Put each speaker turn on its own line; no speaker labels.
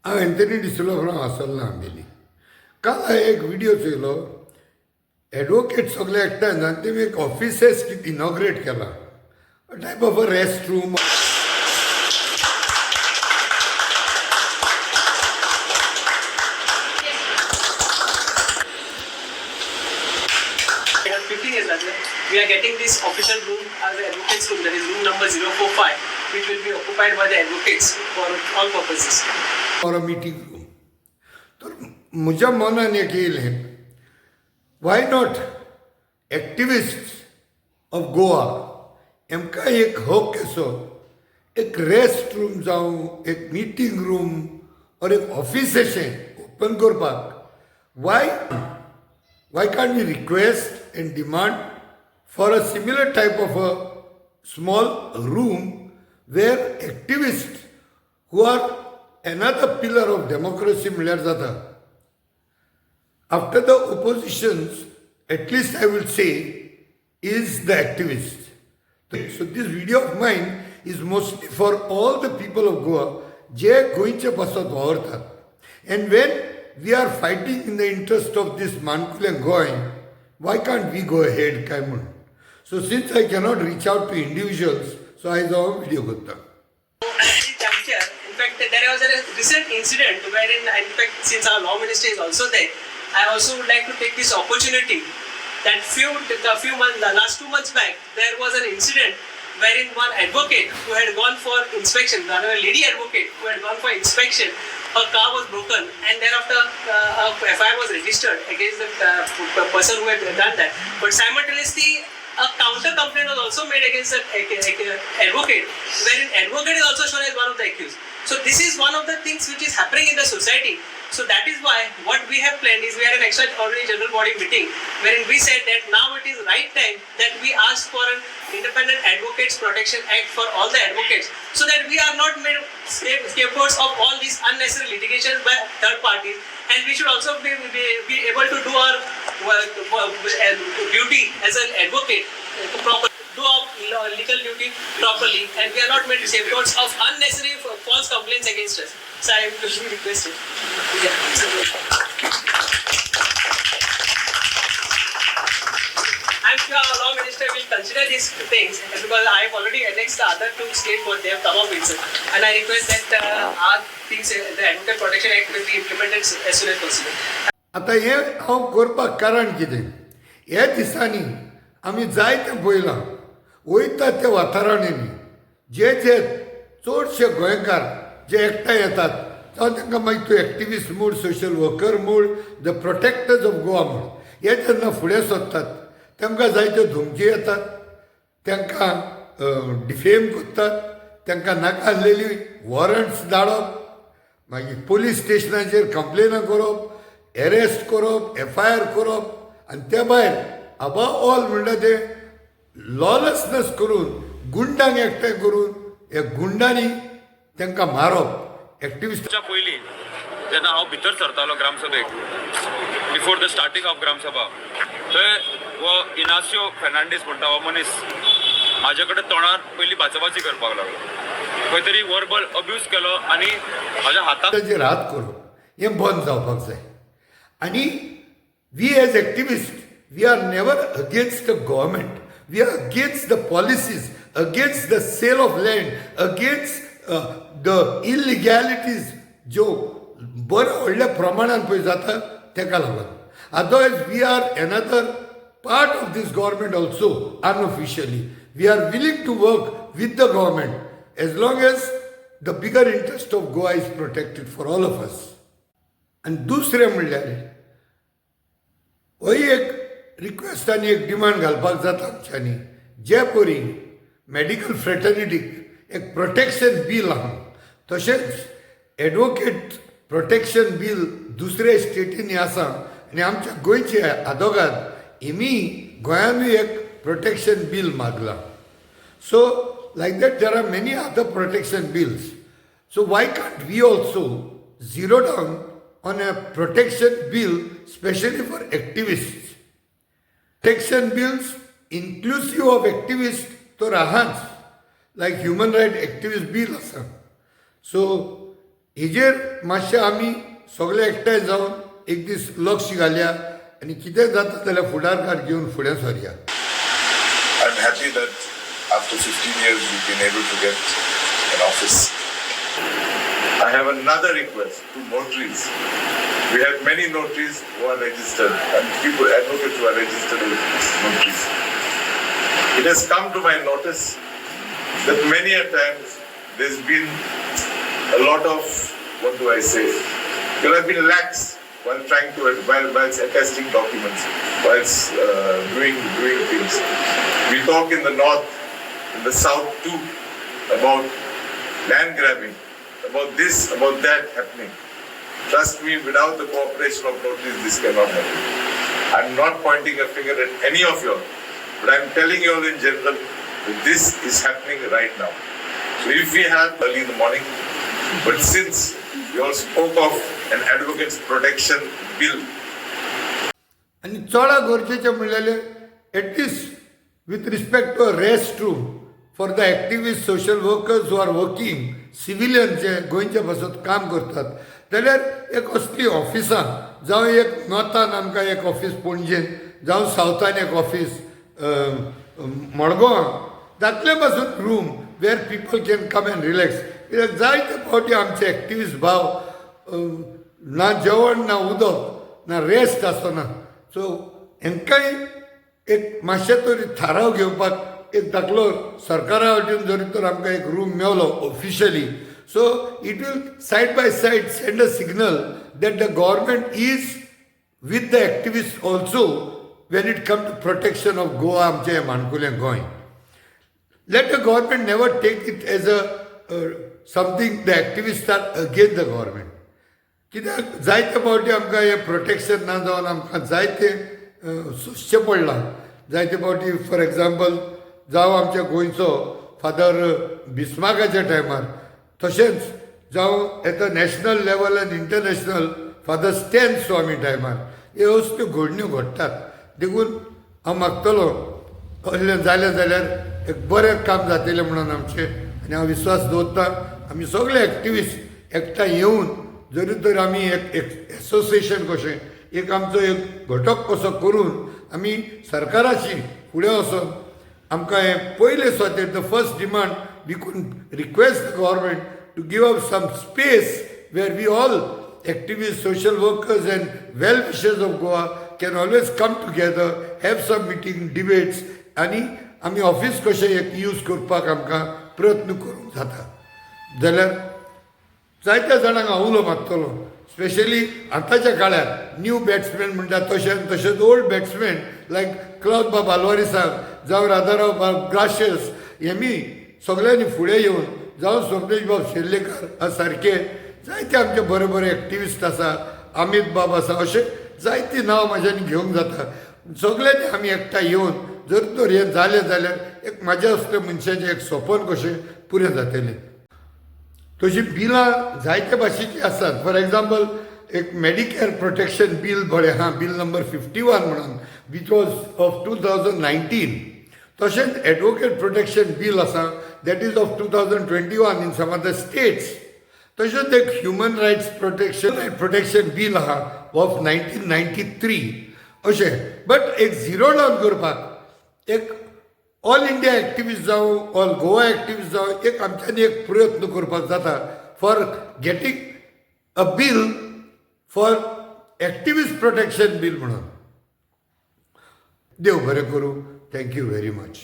हांव Anthony de Silva from हासलना Ambelim. काल हांवें एक व्हिडिओ चोयलो. एडवोकेट सगळे एकठांय जावन तेमी एक ऑफिसेस इनॉग्रेट केला. Type of a rest room.
We are getting this official room as an advocates room, that is room number 045, which will be occupied by the advocates for all purposes.
For a meeting room. तर म्हज्या मनान एक येयलें, why not activists of Goa हेमकां एक हक असो एक रेस्ट रूम जावं एक मिटींग रूम और एक ऑफिस अशें ओपन करपाक why can't we request and demand for a similar type of a small room where activists who are another pillar of democracy म्हळ्यार जाता. After the oppositions, at least I will say, is the activists. So this video of mine is mostly for all the people of Goa जे गोंयचे पासत वावरतात. And when we are fighting in the interest of this Mankulen Goy, why can't we go ahead काय म्हणून. So since I cannot reach out to individuals, so I saw a video करता.
In fact, there was a recent incident wherein, in fact, since our law minister is also there, I also would like to take this opportunity that last 2 months back, there was an incident wherein one advocate who had gone for inspection, rather a lady advocate who had gone for inspection, her car was broken, and thereafter a FIR was registered against the person who had done that. But simultaneously, a counter complaint was also made against the advocate, wherein advocate is also shown as one of the accused. So this is one of the things which is happening in the society. So that is why what we have planned is we had an extraordinary general body meeting wherein we said that now it is right time that we ask for an Independent Advocates Protection Act for all the advocates, so that we are not made scapegoats of all these unnecessary litigations by third parties, and we should also be able to do our duty as an advocate properly. Do our legal duty properly, and we are not made scapegoats of unnecessary false complaints against us. So I am requested. I'm sure our law minister will consider these things, because I have already annexed the other two states what they have come up with, and I request that our things, the Advocate Protection Act, will be implemented as soon as possible.
आता हे हांव करपाक कारण कितें, ह्या दिसांनी आमी जायतें पळयलां वयता त्या वाठारांनी जे चडशे गोंयकार जे एकठांय येतात, जावं तांकां मागीर तूं एक्टिविस्ट म्हूण, सोशल वर्कर म्हूण, द प्रोटेक्टर्स ऑफ गोवा म्हूण, हे जेन्ना फुडें सरतात तांकां जायत्यो धमकी येतात, तांकां डिफेम करतात, तांकां नाका आसलेली वॉरंट्स धाडप, मागीर पुलीस स्टेशनाचेर कंप्लेनां करप, एरेस्ट करप, FIR करप, आनी त्या भायर अबाव ऑल म्हणटा ते लॉलेसनेस करून गुंडांक एकठांय करून ह्या गुंडांनी तांकां मारप. एक्टिविस्टाच्या
पयलीं जेन्ना हांव भितर सरतालो ग्रामसभेक, बिफोर द स्टार्टींग ऑफ ग्रामसभा, थंय हो इनासियो फेर्नांडीस म्हणटा हो मनीस म्हाजे कडेन तोंडार पयलीं भाचाभाची करपाक लागलो, खंय तरी वर्बल अब्यूज केलो आनी म्हाज्या हाताचेर
हात करप हें बंद जावपाक जाय. आनी we as activist we are never against the government, we are against the policies, against the sale of land, against the illegalities ज्यो बऱ्या व्हडल्या प्रमाणान पळय जाता ताका लागून. Otherwise we are neither part of this government also unofficially. We are willing to work with the government as long as the bigger interest of Goa is protected for all of us. आनी दुसरें म्हणल्यार हय एक request आनी एक demand घालपाक जाता आमच्यांनी, जे परी मेडिकल फ्रेटर्निटीक एक प्रोटेक्शन बील आहा, तशेंच एडवोकेट प्रोटेक्शन बील दुसऱ्या स्टेटींनी आसा, आनी आमच्या गोंयचे आदोगाद हेमी गोंयांतूय एक प्रोटेक्शन बील मागला. So like that there are many other protection bills. So why can't we also zero down on a protection bill especially for activists. Protection bills inclusive of activists तो राहाच, like human right activist bill asa. So हेजेर मातशें आमी सगळे एकठांय जावन एक दीस लक्ष घालया आनी कितें जाता जाल्यार फुडारकार घेवन फुडें सरया.
I'm happy that after 15 years we've been able to get an office. I have another request to notaries. We have many notaries who are registered and people, advocates who are registered as notaries. It has come to my notice that many a times there's been a lot of, what do I say, there have been lax while trying to, while attesting documents, whilst doing things. We talk in the north, in the south too, about land grabbing, about this, about that happening. Trust me, without the cooperation of notaries, this cannot happen. I'm not pointing a finger at any of you all, but I'm telling you all in general that this is happening right now. So if we have early in the morning, but since we all spoke of an advocate's protection bill,
आनी चड गरजेचें म्हणलेलें at least with respect to a rest room for the activist social workers who are working, civilians जे गोंयचे बसत काम करतात, जाल्यार एक असली ऑफिसां जावं एक नॉर्थान आमकां एक ऑफिस पणजेन जावं सावथान एक ऑफिस मडगांवां जातले पासून रूम वेर people can come and relax. कित्याक जायते फावटी आमचे एक्टिविस्ट भाव ना जेवण ना उदक ना रेस्ट आसना. सो हेंकांय एक मातशें तरी थाराव घेवपाक एक धाकलो सरकारा वटेन जरी तर आमकां एक रूम मेवलो officially, so it will side by side send a signal that the government is with the activist also when it come to protection of Goa, आमचें माणकुलें गोंय. Let the government never take it as a something the activist are against the government. कित्याक जायते फावटी आमकां हें protection ना जावन आमकां जायतें सोंसचें पडलां. जायते फावटी फॉर एग्जाम्पल जावं आमच्या गोंयचो फादर बिस्मार्काच्या टायमार, तशेंच जावं एट द नॅशनल लेवल आनी इंटरनॅशनल फादर स्टॅन स्वामी टायमार ह्यो असल्यो घडण्यो घडटात. देखून हांव मागतलो कसलें जालें जाल्यार एक बरें काम जातलें म्हणून आमचें, आनी हांव विश्वास दवरतां आमी सगळे एक्टिविस्ट एकठांय येवन जरी तर आमी एक एसोसिएशन कशें एक आमचो एक घटक कसो करून आमी सरकाराची फुडें वचोन आमकां हें पयलें स्वातेर the first demand we could request the government to give up some space where we all activist social workers and well wishers of Goa can always come together, have some meeting debates, आनी आमी office कशें एक use करपाक आमकां प्रयत्न करूंक जाता. जाल्यार जायत्या जाणांक हांव उलो मागतलो, स्पेशली आतांच्या काळार न्यू बॅट्समॅन म्हणटा तशेंच ओल्ड बॅट्समॅन लायक क्लॉद बाब आल्वारिसाक जावं राधाराव बाब ग्राशियस हेमी सगळ्यांनी फुडें येवन जावं सोमदेश बाब शेर्लेकर सारके जायते आमचे बरे बरे एक्टिविस्ट आसा, अमित बाब आसा, अशें जायतीं नांव म्हाज्यानी घेवंक जाता. सगळ्यांनी आमी एकठांय येवन जर तर हें जालें जाल्यार एक म्हाज्या असल्या मनशाचें एक स्वप्न कशें पुरें जातलें. तशीं बिलां जायते भाशेचीं आसात. फॉर एग्जाम्पल एक मेडिकेअर प्रोटेक्शन बील बरें आहा, बील नंबर 51 म्हणून, वीच वॉज ऑफ 2019. तशेंच एडवोकेट प्रोटेक्शन बील आसा that is of 2021 in some of the states. तशेंच एक ह्युमन रायट्स प्रोटेक्शन बील आहा ऑफ 1993 अशें. बट एक झिरो डावन करपाक एक ऑल इंडिया एक्टिविस्ट जावं ऑल गोवा एक्टिविस्ट जावं एक आमच्यांनी एक प्रयत्न करपाक जाता for getting a bill for activist protection bill म्हणून. देव बरें करूं. Thank you very much.